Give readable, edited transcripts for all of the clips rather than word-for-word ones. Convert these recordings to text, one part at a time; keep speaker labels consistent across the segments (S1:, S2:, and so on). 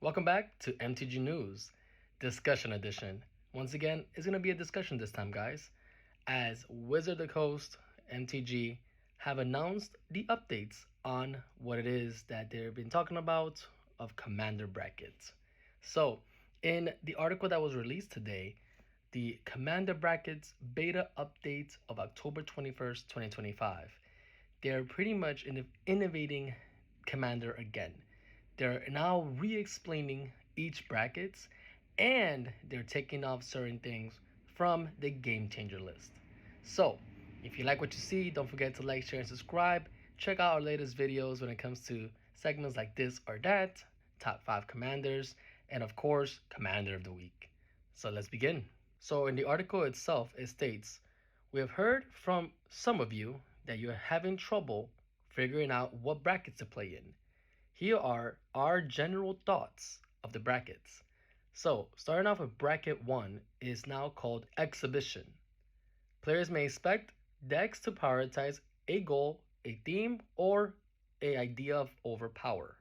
S1: Welcome back to MTG News, Discussion Edition. Once again, it's going to be a discussion this time, guys, as Wizard of the Coast, MTG, have announced the updates on what it is that they've been talking about of Commander brackets. So, in the article that was released today, the Commander brackets beta update of October 21st, 2025, they're pretty much innovating Commander again. They're now re-explaining each brackets and they're taking off certain things from the game changer list. So, if you like what you see, don't forget to like, share, and subscribe. Check out our latest videos when it comes to segments like this or that, top 5 commanders, and of course, Commander of the Week. So let's begin. So in the article itself, it states, we have heard from some of you that you're having trouble figuring out what brackets to play in. Here are our general thoughts of the brackets. So, starting off with bracket 1 is now called Exhibition. Players may expect decks to prioritize a goal, a theme, or a idea of overpower.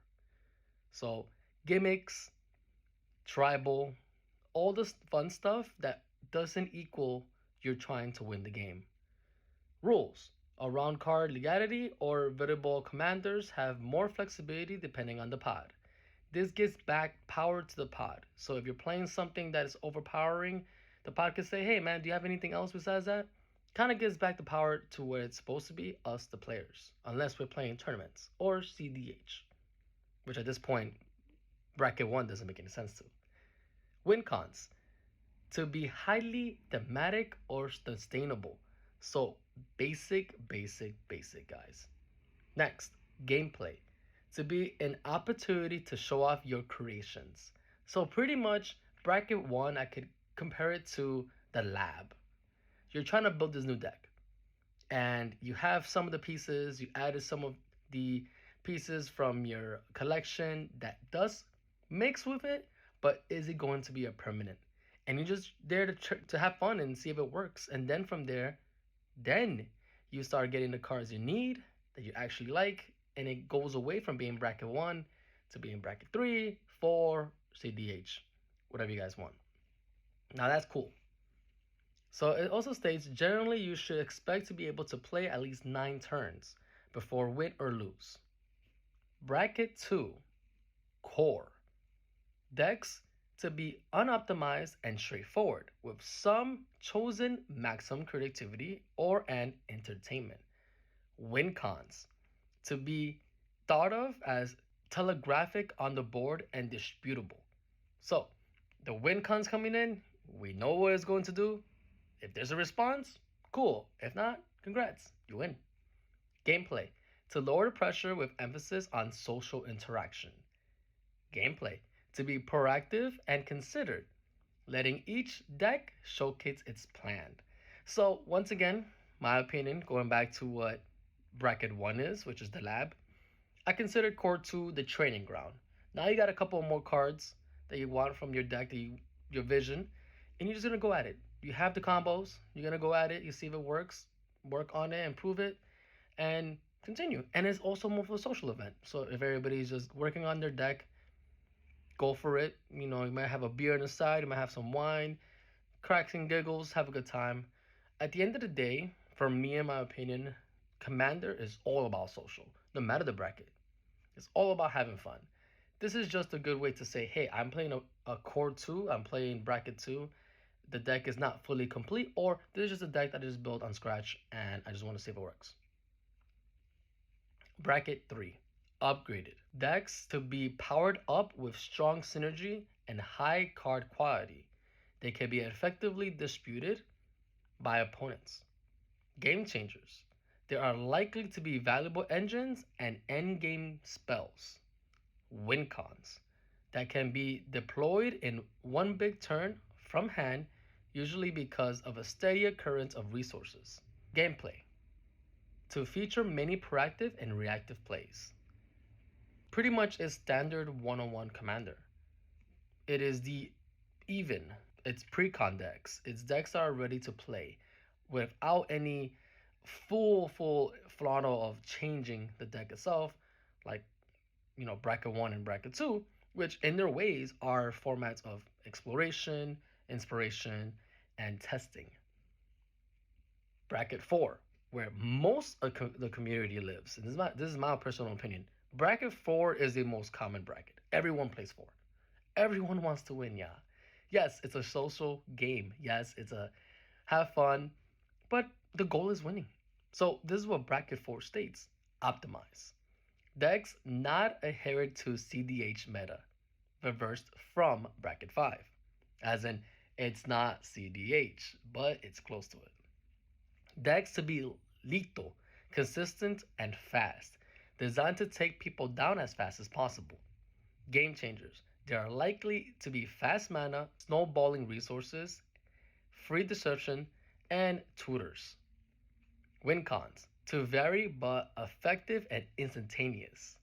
S1: So, gimmicks, tribal, all this fun stuff that doesn't equal you're trying to win the game. Rules. Around card legality or variable commanders have more flexibility depending on the pod. This gives back power to the pod. So if you're playing something that is overpowering, the pod can say, hey man, do you have anything else besides that? Kind of gives back the power to where it's supposed to be, us the players, unless we're playing tournaments or CDH, which at this point, bracket 1 doesn't make any sense to. Win cons. To be highly thematic or sustainable. So basic, guys. Next, gameplay. To be an opportunity to show off your creations. So pretty much bracket 1, I could compare it to the lab. You're trying to build this new deck and you have some of the pieces, you added some of the pieces from your collection that does mix with it, but is it going to be a permanent? And you're just there to have fun and see if it works. And then from there, then you start getting the cards you need that you actually like, and it goes away from being bracket 1 to being bracket 3, 4, CDH, whatever you guys want. Now that's cool. So it also states generally you should expect to be able to play at least 9 turns before win or lose. Bracket 2, core. Decks to be unoptimized and straightforward with some chosen maximum creativity or an entertainment. Win cons to be thought of as telegraphic on the board and disputable. So the win cons coming in, we know what it's going to do. If there's a response, cool. If not, congrats, you win. Gameplay to lower the pressure with emphasis on social interaction. Gameplay to be proactive and considered, letting each deck showcase its plan. So once again, my opinion, going back to what bracket 1 is, which is the lab, I consider core 2 the training ground. Now you got a couple more cards that you want from your deck, your vision, and you're just gonna go at it. You have the combos, you're gonna go at it, you see if it works, work on it, improve it, and continue. And it's also more of a social event. So if everybody's just working on their deck, go for it. You know, you might have a beer on the side, you might have some wine, cracks and giggles, have a good time. At the end of the day, for me, in my opinion, Commander is all about social, no matter the bracket. It's all about having fun. This is just a good way to say, hey, I'm playing a core 2, I'm playing bracket 2. The deck is not fully complete, or this is just a deck that is built on scratch and I just want to see if it works. Bracket 3, upgraded. Decks to be powered up with strong synergy and high card quality. They can be effectively disputed by opponents. Game changers. There are likely to be valuable engines and endgame spells. Win cons that can be deployed in one big turn from hand, usually because of a steady occurrence of resources. Gameplay to feature many proactive and reactive plays. Pretty much is standard one-on-one commander. It is the even. It's pre-con decks. It's decks that are ready to play without any full throttle of changing the deck itself, like bracket 1 and bracket 2. which in their ways are formats of exploration, inspiration, and testing. Bracket 4, where most of the community lives. And this is my personal opinion. Bracket 4 is the most common bracket. Everyone plays 4. Everyone wants to win, yeah. Yes, it's a social game. Yes, it's a have fun, but the goal is winning. So this is what bracket 4 states. Optimize. Decks not adhered to CDH meta, reversed from bracket 5. As in, it's not CDH, but it's close to it. Decks to be lethal, consistent, and fast, designed to take people down as fast as possible. Game changers. They are likely to be fast mana, snowballing resources, free disruption, and tutors. Win cons. To vary but effective and instantaneous.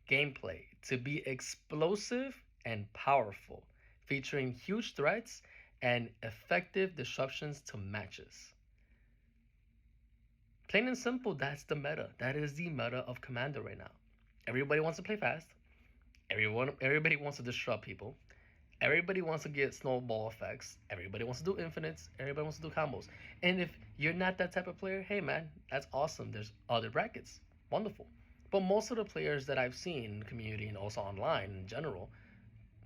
S1: Gameplay. To be explosive and powerful, featuring huge threats and effective disruptions to matches. Plain and simple, that's the meta. That is the meta of Commander right now. Everybody wants to play fast. Everybody wants to disrupt people. Everybody wants to get snowball effects. Everybody wants to do infinites. Everybody wants to do combos. And if you're not that type of player, hey man, that's awesome. There's other brackets. Wonderful. But most of the players that I've seen in the community and also online in general,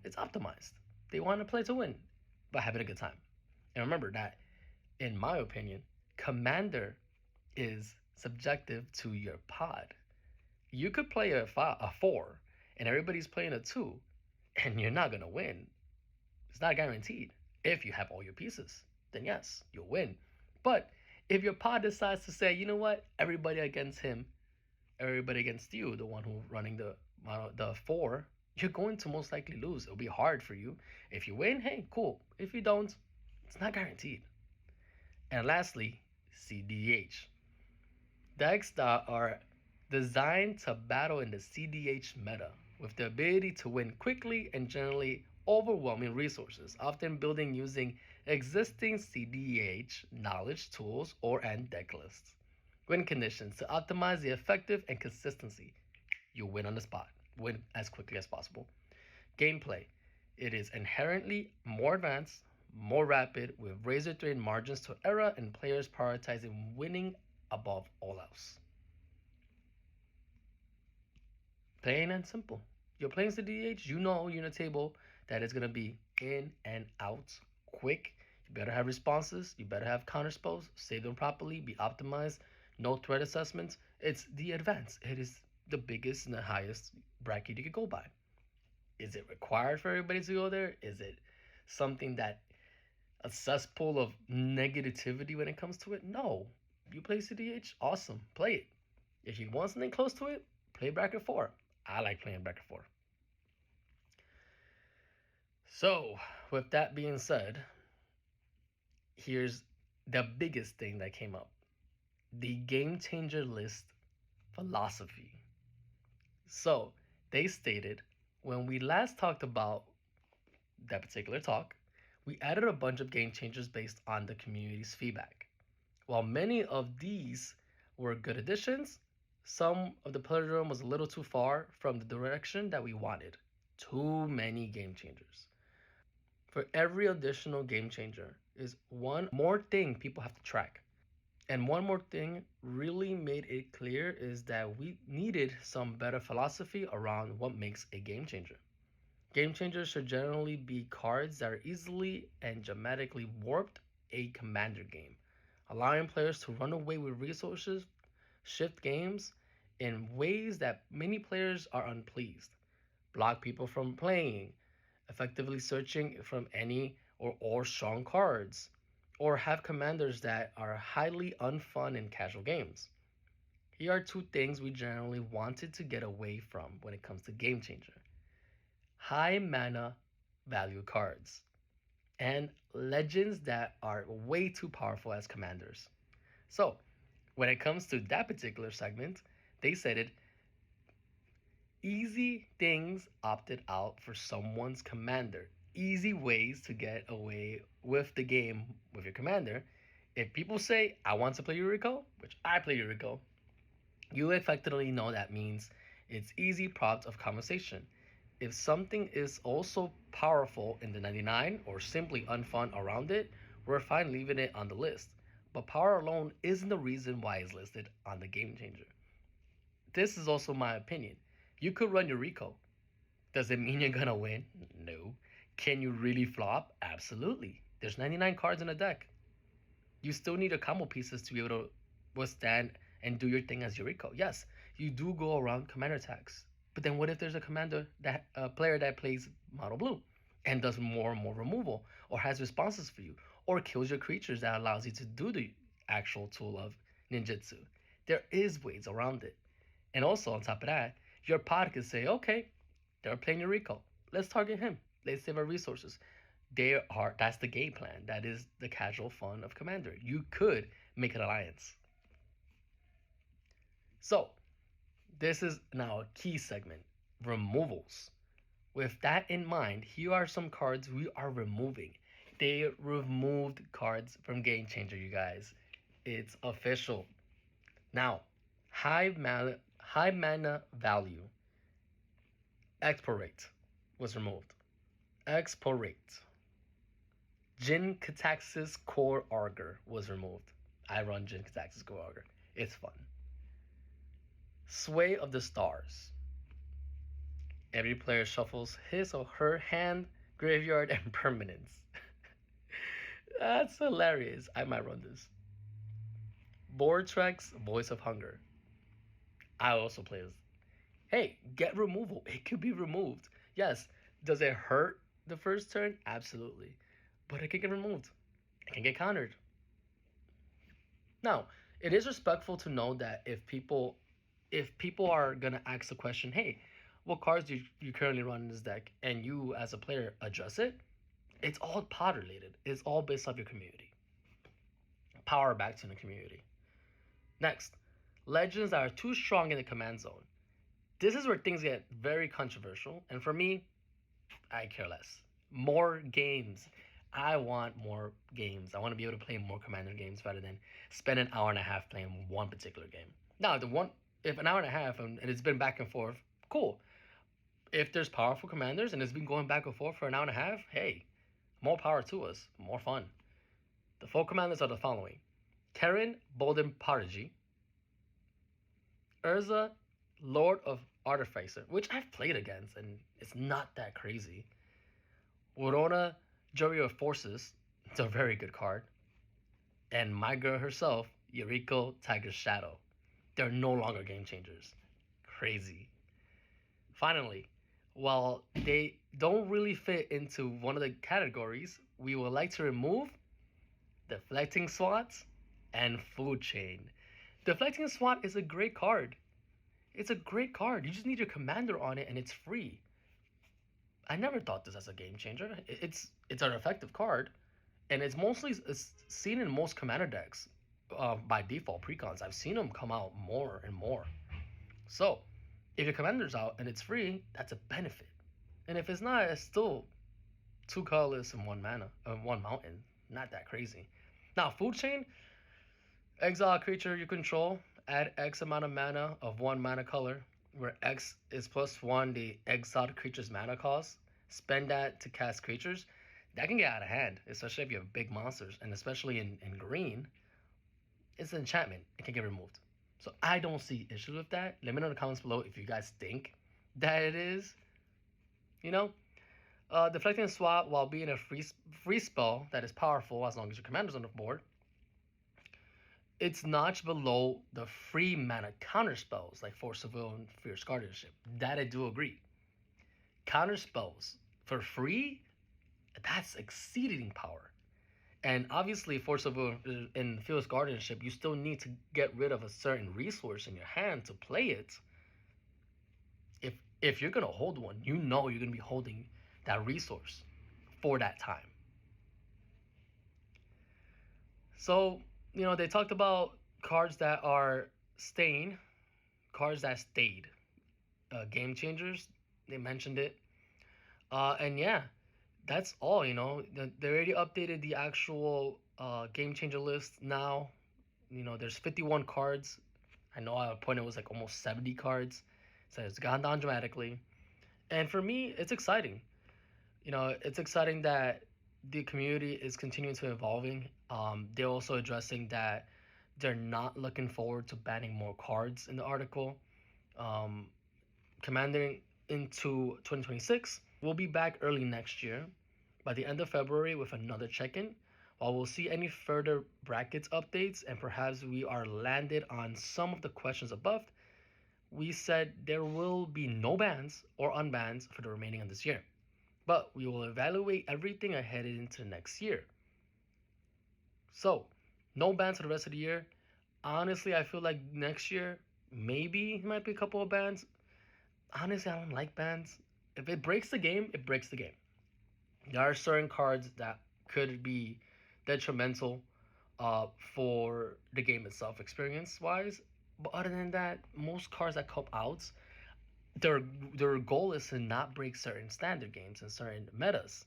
S1: it's optimized. They want to play to win, but having a good time. And remember that, in my opinion, Commander is subjective to your pod. You could play a 4 and everybody's playing a 2 and you're not going to win. It's not guaranteed. If you have all your pieces, then yes, you'll win. But if your pod decides to say, you know what, everybody against him, everybody against you, the one who's running the 4, you're going to most likely lose. It'll be hard for you. If you win, hey, cool. If you don't, it's not guaranteed. And lastly, CDH. Decks that are designed to battle in the CDH meta with the ability to win quickly and generally overwhelming resources, often building using existing CDH knowledge tools or and deck lists. Win conditions to optimize the effective and consistency. You win on the spot, win as quickly as possible. Gameplay. It is inherently more advanced, more rapid, with razor thin margins to error and players prioritizing winning above all else. Plain and simple. You're playing CDH, you know you're in a table that is gonna be in and out quick. You better have responses, you better have counter spells, save them properly, be optimized, no threat assessments. It's the advanced. It is the biggest and the highest bracket you could go by. Is it required for everybody to go there? Is it something that a cesspool of negativity when it comes to it? No. You play CDH, awesome, play it. If you want something close to it, play bracket 4. I like playing bracket 4. So, with that being said, here's the biggest thing that came up: the game changer list philosophy. So, they stated when we last talked about that particular talk, we added a bunch of game changers based on the community's feedback. While many of these were good additions, some of the plagiarism was a little too far from the direction that we wanted. Too many game changers. For every additional game changer is one more thing people have to track. And one more thing really made it clear is that we needed some better philosophy around what makes a game changer. Game changers should generally be cards that are easily and dramatically warped a commander game, allowing players to run away with resources, shift games in ways that many players are unpleased, block people from playing, effectively searching from any or all strong cards, or have commanders that are highly unfun in casual games. Here are two things we generally wanted to get away from when it comes to Game Changer: high mana value cards, and legends that are way too powerful as commanders. So, when it comes to that particular segment, they said it: easy things opted out for someone's commander. Easy ways to get away with the game with your commander. If people say, I want to play Yuriko, which I play Yuriko, you effectively know that means it's easy prompts of conversation. if something is also powerful in the 99 or simply unfun around it, we're fine leaving it on the list. But power alone isn't the reason why it's listed on the game changer. This is also my opinion. You could run your Rico. Does it mean you're gonna win? No. Can you really flop? Absolutely. There's 99 cards in a deck. You still need a combo pieces to be able to withstand and do your thing as Yuriko. Yes, you do go around commander attacks. But then what if there's a commander that a player that plays mono blue and does more and more removal or has responses for you or kills your creatures that allows you to do the actual tool of ninjutsu? There is ways around it. And also on top of that, your pod can say, okay, they're playing Yuriko. Let's target him. Let's save our resources. That's the game plan. That is the casual fun of Commander. You could make an alliance. So, this is now a key segment, removals. With that in mind, here are some cards we are removing. They removed cards from Game Changer, you guys. It's official. Now, high mana value. Expo rate was removed. Expo rate. Jin Kataxis Core Augur was removed. I run Jin Kataxis Core Augur. It's fun. Sway of the Stars. Every player shuffles his or her hand, graveyard, and permanents. That's hilarious. I might run this. Bortrex Voice of Hunger. I also play this. Hey, get removal. It could be removed. Yes. Does it hurt the first turn? Absolutely. But it can get removed. It can get countered. Now, it is respectful to know that if people are gonna ask the question, hey, what cards do you currently run in this deck, and you as a player address it, it's all pod related. It's all based off your community. Power back to the community. Next, legends that are too strong in the command zone. This is where things get very controversial, and for me, I care less. More games. I want more games. I want to be able to play more Commander games rather than spend an hour and a half playing one particular game. Now, if an hour and a half and it's been back and forth, cool. If there's powerful commanders and it's been going back and forth for an hour and a half, hey, more power to us. More fun. The four commanders are the following: Karen Bolden Prodigy, Urza, Lord of Artificer, which I've played against and it's not that crazy. Worona, Jury of Forces, it's a very good card. And my girl herself, Yuriko Tiger Shadow. They're no longer game changers. Crazy. Finally, while they don't really fit into one of the categories, we would like to remove Deflecting Swats and Food Chain. Deflecting Swat is a great card. It's a great card. You just need your commander on it and it's free. I never thought this as a game changer. It's an effective card, and it's seen in most commander decks by default precons. I've seen them come out more and more. So, if your commander's out and it's free, that's a benefit. And if it's not, it's still two colorless and one mana, one mountain. Not that crazy. Now, Food Chain, exile a creature you control, add X amount of mana of one mana color, where X is +1 the exiled creature's mana cost. Spend that to cast creatures. That can get out of hand, especially if you have big monsters, and especially in green. It's an enchantment. It can get removed. So I don't see issues with that. Let me know in the comments below if you guys think that it is. You know, Deflecting Swat, while being a free spell that is powerful as long as your commander's on the board, it's notched below the free mana counter spells like Force of Will and Fierce Guardianship. That I do agree. Counter spells for free, that's exceeding power. And obviously, Force of Will and Fierce Guardianship, you still need to get rid of a certain resource in your hand to play it. If you're gonna hold one, you know you're gonna be holding that resource for that time. So, they talked about cards that are staying, cards that stayed, game changers. They mentioned it. And yeah, that's all, They already updated the actual game changer list now. There's 51 cards. I know at a point it was like almost 70 cards. So it's gone down dramatically. And for me, it's exciting. It's exciting that the community is continuing to evolving. They're also addressing that they're not looking forward to banning more cards in the article. Um, Commanding into 2026, we'll be back early next year by the end of February with another check-in. While we'll see any further brackets updates and perhaps we are landed on some of the questions above, we said there will be no bans or unbans for the remaining of this year. But we will evaluate everything ahead into next year. So, no bans for the rest of the year. Honestly, I feel like next year maybe might be a couple of bans. Honestly, I don't like bans. If it breaks the game, it breaks the game. There are certain cards that could be detrimental for the game itself, experience wise. But other than that, most cards that come out, their their goal is to not break certain standard games and certain metas.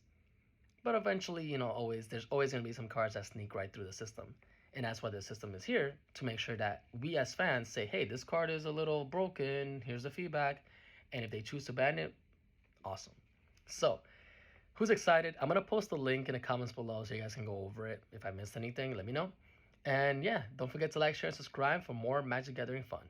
S1: But eventually, always there's always gonna be some cards that sneak right through the system. And that's why the system is here to make sure that we as fans say, hey, this card is a little broken, here's the feedback. And if they choose to ban it, awesome. So, who's excited? I'm gonna post the link in the comments below so you guys can go over it. If I missed anything, let me know. And yeah, don't forget to like, share, and subscribe for more Magic Gathering fun.